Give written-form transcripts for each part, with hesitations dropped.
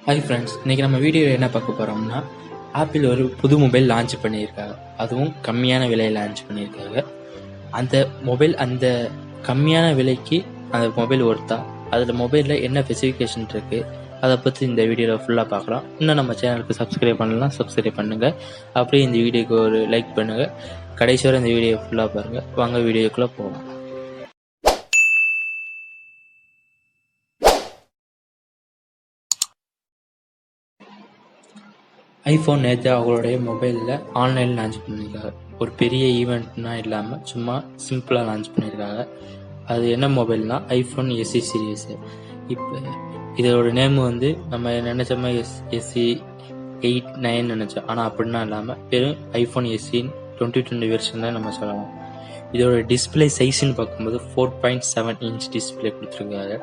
Hi friends, இன்றைக்கி நம்ம வீடியோவில் என்ன பார்க்க போகிறோம்னா, ஆப்பிள் ஒரு புது மொபைல் லான்ச் பண்ணியிருக்காங்க. அதுவும் கம்மியான விலையில் லான்ச் பண்ணியிருக்காங்க. அந்த மொபைல் அந்த கம்மியான விலைக்கு அந்த மொபைல் ஒர்த்தா, அதில் மொபைலில் என்ன ஸ்பெசிஃபிகேஷன் இருக்குது, அதை பற்றி இந்த வீடியோவில் ஃபுல்லாக பார்க்கலாம். இன்னும் நம்ம சேனலுக்கு சப்ஸ்கிரைப் பண்ணலாம், சப்ஸ்கிரைப் பண்ணுங்கள். அப்படியே இந்த வீடியோக்கு ஒரு லைக் பண்ணுங்கள். கடைசி வரை இந்த வீடியோ ஃபுல்லாக பாருங்கள். வாங்க வீடியோக்குள்ளே போகலாம். ஐஃபோன் நேற்று அவங்களுடைய மொபைலில் ஆன்லைனில் லான்ச் பண்ணியிருக்காங்க. ஒரு பெரிய ஈவெண்ட்னா இல்லாமல் சும்மா சிம்பிளாக லான்ச் பண்ணியிருக்காங்க. அது என்ன மொபைல்னா ஐஃபோன் எஸ்சி சீரியஸு. இப்போ இதோட நேம் வந்து நம்ம நினச்சோமா எஸ்சி 8, 9 நினச்சோம். ஆனால் அப்படின்னா இல்லாமல் வெறும் ஐஃபோன் எஸ்சி 2020 வெர்ஷன் தான் நம்ம சொல்லலாம். இதோட டிஸ்பிளே சைஸ்ன்னு பார்க்கும்போது 4.7 இன்ச் டிஸ்பிளே கொடுத்துருக்காங்க.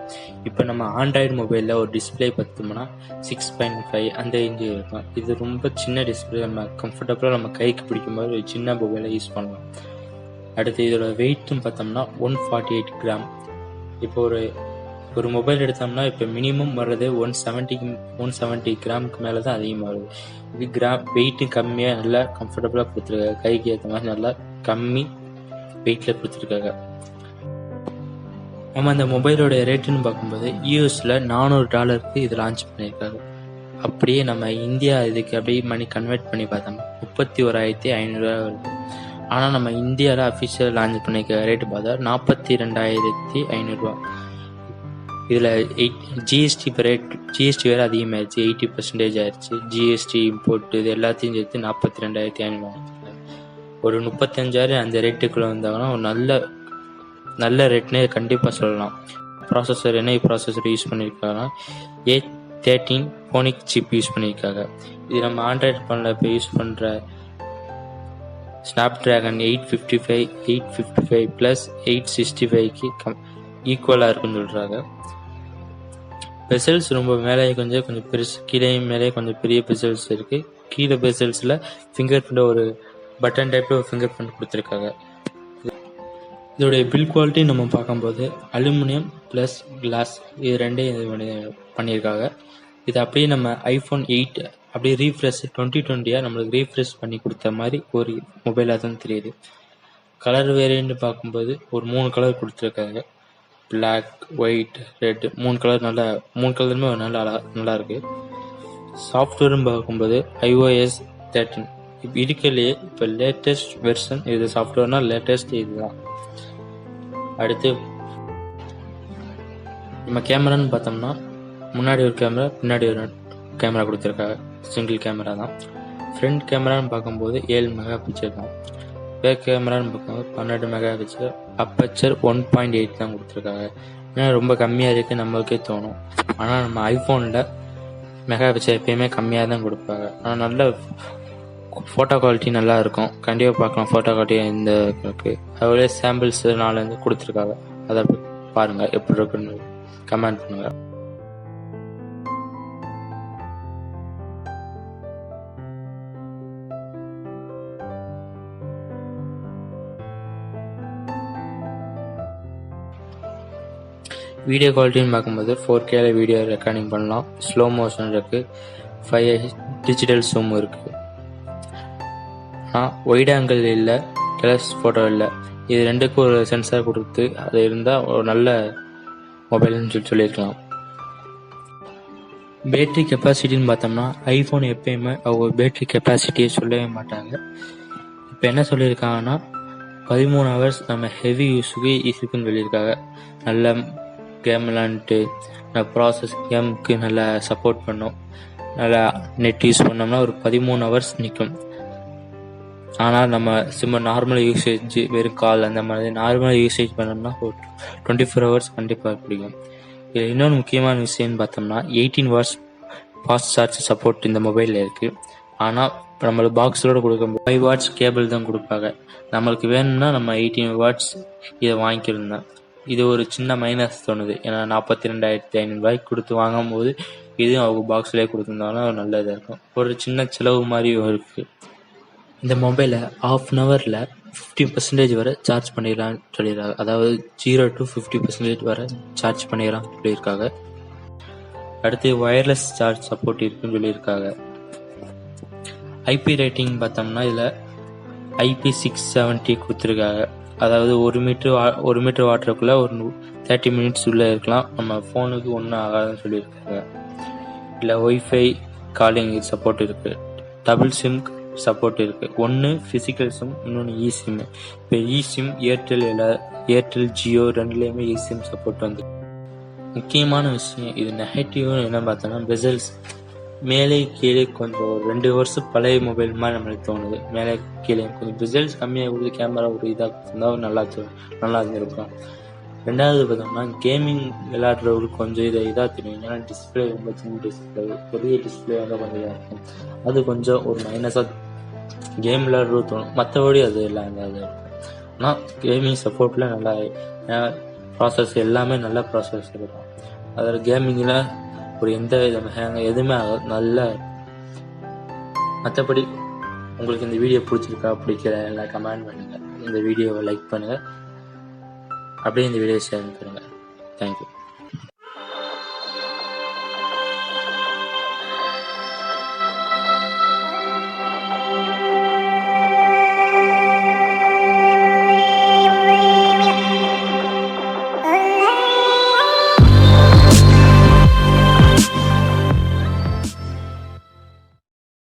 இப்போ நம்ம ஆண்ட்ராய்டு மொபைலில் ஒரு டிஸ்பிளே பார்த்தோம்னா 6.5 அந்த இன்ச்சு இருக்கும். இது ரொம்ப சின்ன டிஸ்பிளே, நம்ம கம்ஃபர்டபுளாக நம்ம கைக்கு பிடிக்கும்போது ஒரு சின்ன மொபைலை யூஸ் பண்ணலாம். அடுத்து இதோட வெயிட்னு பார்த்தோம்னா 148 கிராம். இப்போ ஒரு மொபைல் எடுத்தோம்னா இப்போ மினிமம் வர்றது 170 கிராமுக்கு மேலே தான் அதிகமாக வருது. இது வெயிட்டு கம்மியாக நல்லா கம்ஃபர்டபுளாக கொடுத்துருக்காங்க. கைக்கு ஏற்ற மாதிரி நல்லா கம்மி வெயிட்டில் கொடுத்துருக்காங்க. நம்ம அந்த மொபைலோட ரேட்டுன்னு பார்க்கும்போது யூஎஸில் $400 இது லான்ச் பண்ணியிருக்காங்க. அப்படியே நம்ம இந்தியா இதுக்கு அப்படியே மணி கன்வெர்ட் பண்ணி பார்த்தோம்னா 31,500 வருது. ஆனால் நம்ம இந்தியாவில் அஃபிஷியல் லான்ச் பண்ணியிருக்க ரேட்டு பார்த்தா 42,500. இதில் ஜிஎஸ்டி இப்போ ஜிஎஸ்டி வேறு அதிகமாகிடுச்சு, 80% ஆயிடுச்சு. ஜிஎஸ்டி இம்போர்ட் இது எல்லாத்தையும் சேர்த்து 42,500. ஒரு 35,000 அந்த ரேட்டுக்குள்ளே வந்தாங்கன்னா ஒரு நல்ல ரேட்னே கண்டிப்பாக சொல்லலாம். ப்ராசஸர் என்ன ப்ராசஸர் யூஸ் பண்ணியிருக்காங்கன்னா A13 ஃபோனிக் சிப் யூஸ் பண்ணியிருக்காங்க. இது நம்ம ஆண்ட்ராய்டு ஃபோனில் இப்போ யூஸ் பண்ணுற ஸ்னாப்ட்ராகன் 855 ப்ளஸ் 865க்கு ஈக்குவலாக இருக்குன்னு சொல்கிறாங்க. பெசல்ஸ் ரொம்ப மேலே கொஞ்சம் பெருசு, கீழே மேலே கொஞ்சம் பெரிய பெசல்ஸ் இருக்குது. கீழே பெசல்ஸில் ஃபிங்கர் பிரிண்ட் ஒரு பட்டன் டைப்பில் ஃபிங்கர் பிரிண்ட் கொடுத்துருக்காங்க. இதோடைய பில் குவாலிட்டி நம்ம பார்க்கும்போது அலுமினியம் ப்ளஸ் கிளாஸ் இது ரெண்டையும் இது பண்ணியிருக்காங்க. இது அப்படியே நம்ம ஐஃபோன் 8 அப்படியே ரீஃப்ரெஷ் 2020 நம்மளுக்கு ரீஃப்ரெஷ் பண்ணி கொடுத்த மாதிரி ஒரு மொபைலாக தான் தெரியுது. கலர் வேரியன்ட் பார்க்கும்போது ஒரு 3 கலர் கொடுத்துருக்காங்க. பிளாக், ஒயிட், ரெட், 3 கலருமே நல்லா இருக்குது. சாஃப்ட்வேர்னு பார்க்கும்போது iOS 13 இப்போ இருக்கலையே இப்போ லேட்டஸ்ட் வெர்ஷன். இது சாஃப்ட்வேர்னா லேட்டஸ்ட் இதுதான். அடுத்து நம்ம கேமரான்னு பார்த்தோம்னா முன்னாடி ஒரு கேமரா, பின்னாடி ஒரு கேமரா கொடுத்துருக்காங்க. சிங்கிள் கேமரா தான். ஃப்ரண்ட் கேமரான்னு பார்க்கும்போது 7 மெகா பிக்சல் தான். பேக் கேமரான்னு பார்க்கும்போது 12 மெகா பிக்சல். அப்பச்சர் 1.8 தான் கொடுத்துருக்காங்க. ஏன்னா ரொம்ப கம்மியாக இருக்குது நம்மளுக்கே தோணும். ஆனால் நம்ம ஐஃபோனில் மெகா பிக்சல் எப்பயுமே கம்மியாக தான் கொடுப்பாங்க. ஆனால் நல்ல ஃபோட்டோ குவாலிட்டி நல்லா இருக்கும். கண்டிப்பாக பார்க்கலாம் ஃபோட்டோ குவாலிட்டி இந்த இருக்குது. அதுவே சாம்பிள்ஸ் 4 கொடுத்துருக்காங்க. அதை பாருங்கள், எப்படி இருக்குன்னு கமெண்ட் பண்ணுங்கள். வீடியோ குவாலிட்டின்னு பார்க்கும்போது 4K வீடியோ ரெக்கார்டிங் பண்ணலாம். ஸ்லோ மோஷன் இருக்குது. 5 டிஜிட்டல் ஜூம் இருக்குது. ஆனால் ஒயிட் ஆங்கிள் இல்லை, டெலஸ் ஃபோட்டோ இல்லை. இது ரெண்டுக்கும் ஒரு சென்சார் கொடுத்து அது இருந்தால் ஒரு நல்ல மொபைல்னு சொல்லியிருக்கலாம். பேட்ரி கெப்பாசிட்டின்னு பார்த்தோம்னா ஐஃபோன் எப்பயுமே அவங்க பேட்ரி கெப்பாசிட்டியை சொல்லவே மாட்டாங்க. இப்போ என்ன சொல்லியிருக்காங்கன்னா 13 ஹவர்ஸ் நம்ம ஹெவி யூஸுக்கு இருக்குன்னு சொல்லியிருக்காங்க. நல்ல கேம் விளாண்டுட்டு ப்ராசஸ் கேமுக்கு நல்லா சப்போர்ட் பண்ணும். நல்லா நெட் யூஸ் பண்ணோம்னா ஒரு 13 ஹவர்ஸ் நிற்கும். ஆனால் நம்ம நார்மல் யூசேஜ் வெறும் கால் அந்த மாதிரி நார்மல் யூசேஜ் பண்ணோம்னா ஒரு 24 ஹவர்ஸ் கண்டிப்பாக பிடிக்கும். இது இன்னொன்று முக்கியமான விஷயம்னு பார்த்தோம்னா 18 வாட்ஸ் ஃபாஸ்ட் சார்ஜ் சப்போர்ட் இந்த மொபைலில் இருக்குது. ஆனால் நம்மளுக்கு பாக்ஸோடு கொடுக்கும்போது 5 வாட்ஸ் கேபிள் தான் கொடுப்பாங்க. நம்மளுக்கு வேணும்னா நம்ம 18 வாட்ஸ் இதை வாங்கிக்கிறோம். இது ஒரு சின்ன மைனஸ் தோணுது. ஏன்னா 42,500 கொடுத்து வாங்கும்போது இதுவும் அவங்க பாக்ஸ்லேயே கொடுத்துருந்தாலும் நல்லதாக இருக்கும். ஒரு சின்ன செலவு மாதிரியும் இருக்குது. இந்த மொபைலை ½ அன் ஹவரில் 50% வரை சார்ஜ் பண்ணிடலான்னு சொல்லியிருக்காங்க. அதாவது 0 to 50% வரை சார்ஜ் பண்ணிடலாம்னு சொல்லியிருக்காங்க. அடுத்து ஒயர்லெஸ் சார்ஜ் சப்போர்ட் இருக்குன்னு சொல்லியிருக்காங்க. ஐபி ரேட்டிங் பார்த்தோம்னா இதில் IP670 கொடுத்துருக்காங்க. அதாவது 1 மீட்டர் வாட்டருக்குள்ள ஒரு 30 மினிட்ஸ் உள்ள இருக்கலாம். நம்ம ஃபோனுக்கு ஒன்றும் ஆகாதுன்னு சொல்லியிருக்காங்க. இல்லை ஒய்ஃபை காலிங் சப்போர்ட் இருக்கு. டபுள் சிம் சப்போர்ட் இருக்கு. ஒன்று ஃபிசிக்கல் சிம், இன்னொன்று இ-சிம். இப்போ இ-சிம் ஏர்டெல் ஜியோ ரெண்டுலேயுமே இ-சிம் சப்போர்ட் வந்து. முக்கியமான விஷயம் இது நெகட்டிவ் என்ன பார்த்தோம்னா பெசல்ஸ் மேலே கீழே கொஞ்சம் 2 வருஷம் பழைய மொபைல் மாதிரி நம்மளுக்கு தோணுது. மேலே கீழே கொஞ்சம் பெசல்ஸ் கம்மியாக கொடுத்து கேமரா ஒரு இதாக இருந்தால் நல்லா இருந்திருக்கும். ரெண்டாவது பார்த்தோம்னா கேமிங் விளையாடுறவங்களுக்கு கொஞ்சம் இதாக தெரியும். ஏன்னா டிஸ்பிளே ரொம்ப சின்ன டிஸ்பிளே, பெரிய டிஸ்பிளே வந்து கொஞ்சம் இதாக இருக்கும். அது கொஞ்சம் ஒரு மைனஸாக கேம் விளையாடுறது தோணும். மற்றபடி அது எல்லாம் இதாக இருக்கும். ஆனால் கேமிங் சப்போர்ட்டில் நல்லா ப்ராசஸ் எல்லாமே நல்ல ப்ராசஸ் இருக்கும். அதில் கேமிங்கில் ஒரு எந்த விதமான எதுவுமே நல்ல. மற்றபடி உங்களுக்கு இந்த வீடியோ பிடிச்சிருக்கா பிடிக்கல எல்லாம் கமெண்ட் பண்ணுங்கள். இந்த வீடியோவை லைக் பண்ணுங்கள். அப்படியே இந்த வீடியோ ஷேர் பண்ணுங்கள். தேங்க்யூ.